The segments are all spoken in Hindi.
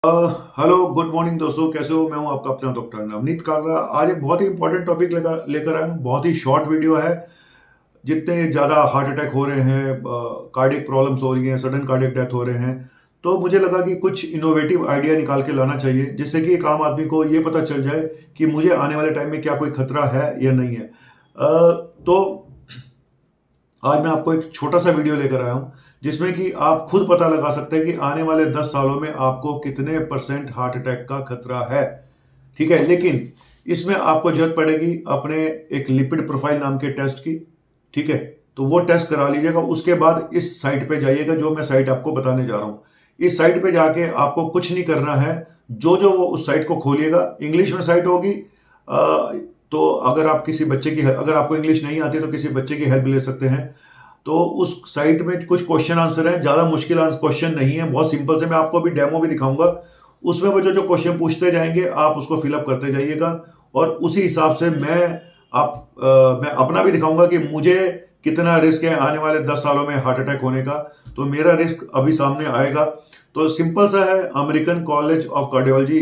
हेलो गुड मॉर्निंग दोस्तों, कैसे हो? मैं हूं आपका अपना डॉक्टर नवनीत कालरा। आज एक बहुत ही इंपॉर्टेंट टॉपिक लेकर आया हूं। बहुत ही शॉर्ट वीडियो है। जितने ज़्यादा हार्ट अटैक हो रहे हैं, कार्डियक प्रॉब्लम्स हो रही हैं, सडन कार्डियक डेथ हो रहे हैं, तो मुझे लगा कि कुछ इनोवेटिव आइडिया निकाल के लाना चाहिए, जिससे कि एक आम आदमी को ये पता चल जाए कि मुझे आने वाले टाइम में क्या कोई खतरा है या नहीं है। तो आज मैं आपको एक छोटा सा वीडियो लेकर आया हूं, जिसमें कि आप खुद पता लगा सकते हैं कि आने वाले 10 सालों में आपको कितने परसेंट हार्ट अटैक का खतरा है। ठीक है, लेकिन इसमें आपको जरूरत पड़ेगी अपने एक लिपिड प्रोफाइल नाम के टेस्ट की। ठीक है, तो वो टेस्ट करा लीजिएगा। उसके बाद इस साइट पे जाइएगा, जो मैं साइट आपको बताने जा रहा हूं। इस साइट पे जाके आपको कुछ नहीं करना है। जो जो वो उस साइट को खोलिएगा, इंग्लिश में साइट होगी। तो अगर आप किसी बच्चे की, अगर आपको इंग्लिश नहीं आती तो किसी बच्चे की हेल्प ले सकते हैं। तो उस साइट में कुछ क्वेश्चन आंसर हैं, ज्यादा मुश्किल क्वेश्चन नहीं है, बहुत सिंपल से। मैं आपको अभी डेमो भी दिखाऊंगा। उसमें वो जो जो क्वेश्चन पूछते जाएंगे आप उसको फिलअप करते जाइएगा, और उसी हिसाब से मैं अपना भी दिखाऊंगा कि मुझे कितना रिस्क है आने वाले 10 सालों में हार्ट अटैक होने का। तो मेरा रिस्क अभी सामने आएगा। तो सिंपल सा है, American college of cardiology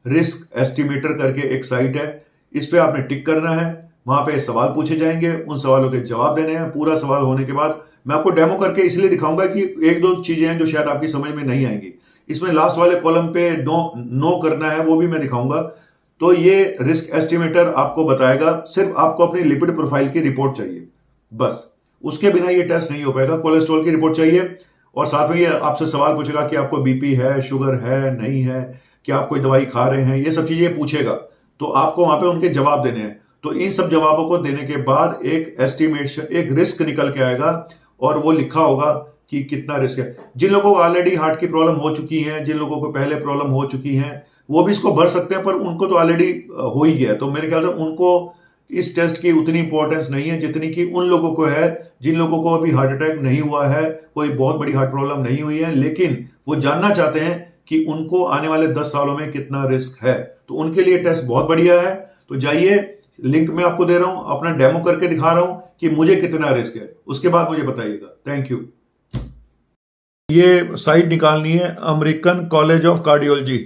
risk estimator करके एक साइट है। इस पे आपने टिक करना है। वहां पे सवाल पूछे जाएंगे, उन सवालों के जवाब देने हैं। पूरा सवाल होने के बाद मैं आपको डेमो करके इसलिए दिखाऊंगा कि एक दो चीजें हैं जो शायद आपकी समझ में नहीं आएंगी। इसमें लास्ट वाले कॉलम पे नो नो करना है, वो भी मैं दिखाऊंगा। तो ये रिस्क एस्टिमेटर आपको बताएगा। सिर्फ आपको अपनी लिपिड प्रोफाइल की रिपोर्ट चाहिए, बस। उसके बिना ये टेस्ट नहीं हो पाएगा। कोलेस्ट्रॉल की रिपोर्ट चाहिए, और साथ में ये आपसे सवाल पूछेगा कि आपको बीपी है, शुगर है, नहीं है, क्या आप कोई दवाई खा रहे हैं, ये सब चीजें पूछेगा। तो आपको वहां पे उनके जवाब देने हैं। तो इन सब जवाबों को देने के बाद एक एस्टिमेशन, एक रिस्क निकल के आएगा, और वो लिखा होगा कि कितना रिस्क है। जिन लोगों को ऑलरेडी हार्ट की प्रॉब्लम हो चुकी है, जिन लोगों को पहले प्रॉब्लम हो चुकी है, वो भी इसको भर सकते हैं, पर उनको तो ऑलरेडी हो ही गया। तो मेरे ख्याल से उनको इस टेस्ट की उतनी इंपॉर्टेंस नहीं है जितनी कि उन लोगों को है जिन लोगों को अभी हार्ट अटैक नहीं हुआ है, कोई बहुत बड़ी हार्ट प्रॉब्लम नहीं हुई है, लेकिन वो जानना चाहते हैं कि उनको आने वाले 10 सालों में कितना रिस्क है। तो उनके लिए टेस्ट बहुत बढ़िया है। तो जाइए, लिंक मैं आपको दे रहा हूं, अपना डेमो करके दिखा रहा हूं कि मुझे कितना रिस्क है। उसके बाद मुझे बताइएगा। Thank you. ये साइट निकालनी है, अमेरिकन कॉलेज ऑफ कार्डियोलॉजी,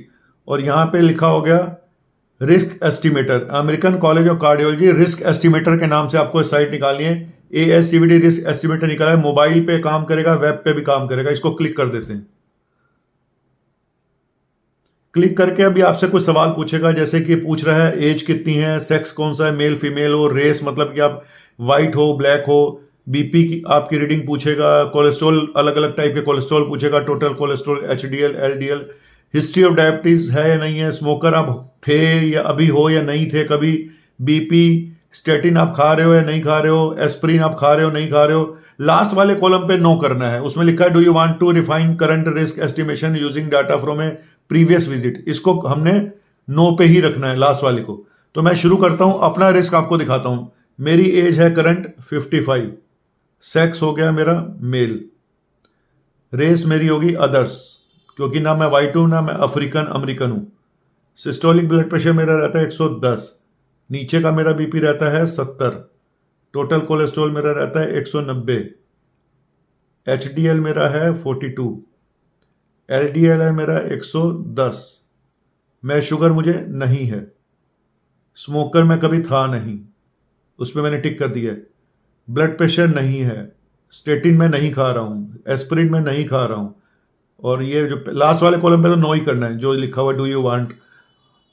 और यहां पे लिखा हो गया risk estimator. American college of cardiology risk estimator के नाम से आपको साइट निकालनी है। ASCVD रिस्क एस्टिमेटर निकाला है। मोबाइल पे काम करेगा, वेब पे भी काम करेगा। इसको क्लिक कर देते हैं। क्लिक करके अभी आपसे कुछ सवाल पूछेगा, जैसे कि पूछ रहा है एज कितनी है, सेक्स कौन सा है, मेल फीमेल हो, रेस मतलब कि आप वाइट हो, ब्लैक हो, बीपी की आपकी रीडिंग पूछेगा, कोलेस्ट्रॉल, अलग अलग टाइप के कोलेस्ट्रॉल पूछेगा, total cholesterol, HDL, LDL, history of diabetes है या नहीं है, स्मोकर आप थे या अभी हो या नहीं थे कभी, बीपी, स्टेटिन आप खा रहे हो या नहीं खा रहे हो, एस्प्रिन आप खा रहे हो नहीं खा रहे हो। लास्ट वाले कॉलम पे नो करना है। उसमें लिखा है do you want to refine current risk estimation using data from a previous visit. इसको हमने नो पे ही रखना है, लास्ट वाले को। तो मैं शुरू करता हूं, अपना रिस्क आपको दिखाता हूं। मेरी एज है करंट 55, सेक्स हो गया मेरा मेल, रेस मेरी होगी अदर्स, क्योंकि ना मैं वाइट हूं ना मैं अफ्रीकन अमेरिकन हूं। सिस्टोलिक ब्लड प्रेशर मेरा रहता है 110, नीचे का मेरा बीपी रहता है 70, टोटल कोलेस्ट्रॉल मेरा रहता है 190, HDL मेरा है 42, LDL है मेरा 110, मैं शुगर मुझे नहीं है, स्मोकर मैं कभी था नहीं, उस पर मैंने टिक कर दिया है, ब्लड प्रेशर नहीं है, स्टेटिन में नहीं खा रहा हूं, एस्पिरिन में नहीं खा रहा हूं, और ये जो लास्ट वाले कॉलम पे तो नो ही करना है, जो लिखा हुआ डू यू वांट।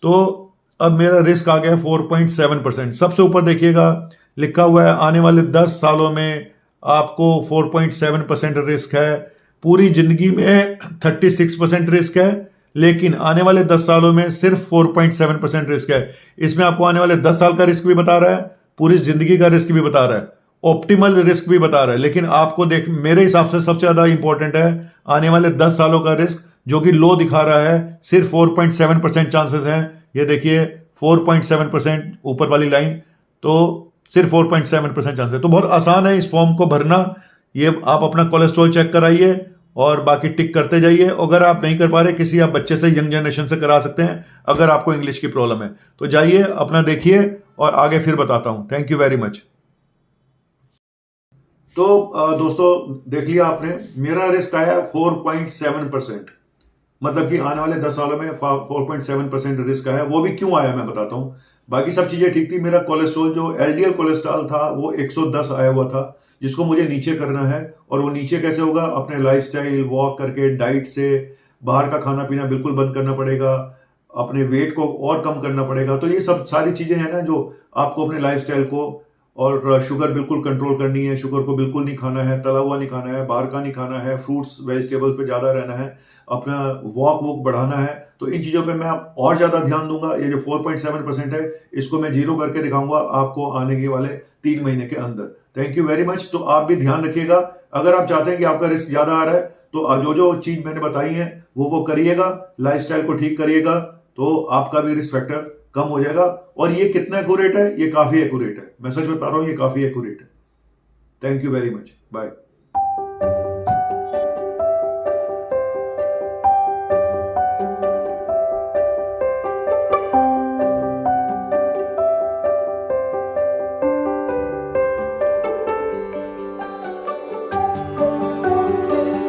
तो अब मेरा रिस्क आ गया 4.7%। सबसे ऊपर देखिएगा लिखा हुआ है आने वाले 10 सालों में आपको 4.7% रिस्क है। पूरी जिंदगी में 36% रिस्क है, लेकिन आने वाले 10 सालों में सिर्फ 4.7% रिस्क है। इसमें आपको आने वाले 10 साल का रिस्क भी बता रहा है, पूरी जिंदगी का रिस्क भी बता रहा है, ऑप्टिमल रिस्क भी बता रहा है। लेकिन आपको देख, मेरे हिसाब से सबसे ज्यादा इंपॉर्टेंट है आने वाले 10 सालों का रिस्क, जो कि लो दिखा रहा है। सिर्फ 4.7% चांसेस हैं। ये देखिए 4.7% ऊपर वाली लाइन, तो सिर्फ 4.7% चांसेस। तो बहुत आसान है इस फॉर्म को भरना। ये आप अपना कोलेस्ट्रॉल चेक कराइए और बाकी टिक करते जाइए। अगर आप नहीं कर पा रहे, किसी आप बच्चे से, यंग जनरेशन से करा सकते हैं, अगर आपको इंग्लिश की प्रॉब्लम है। तो जाइए अपना देखिए और आगे फिर बताता हूं। Thank you very much. तो दोस्तों, देख लिया आपने, मेरा रिस्क आया 4.7%। मतलब कि आने वाले 10 सालों में 4.7% रिस्क आया। वो भी क्यों आया मैं बताता हूँ। बाकी सब चीजें ठीक थी। मेरा कोलेस्ट्रॉल जो एलडीएल कोलेस्ट्रॉल था वो 110 आया हुआ था, जिसको मुझे नीचे करना है। और वो नीचे कैसे होगा? अपने लाइफस्टाइल, वॉक करके, डाइट से, बाहर का खाना पीना बिल्कुल बंद करना पड़ेगा, अपने वेट को और कम करना पड़ेगा। तो ये सब सारी चीजें हैं ना जो आपको अपने लाइफस्टाइल को, और शुगर बिल्कुल कंट्रोल करनी है। शुगर को बिल्कुल नहीं खाना है, तला हुआ नहीं खाना है, बाहर का नहीं खाना है, फ्रूट्स वेजिटेबल्स पे ज्यादा रहना है, अपना वॉक बढ़ाना है। तो इन चीजों पे मैं और ज्यादा ध्यान दूंगा। ये जो 4.7% है, इसको मैं जीरो करके दिखाऊंगा आपको आने के वाले 3 महीने के अंदर। Thank you very much. तो आप भी ध्यान रखिएगा। अगर आप चाहते हैं कि आपका रिस्क ज्यादा आ रहा है, तो जो जो चीज मैंने बताई है वो करिएगा, लाइफस्टाइल को ठीक करिएगा, तो आपका भी रिस्क फैक्टर कम हो जाएगा। और ये कितना एक्यूरेट है? ये काफी एक्यूरेट है। मैं सच बता रहा हूं, ये काफी एक्यूरेट है। Thank you very much. Bye.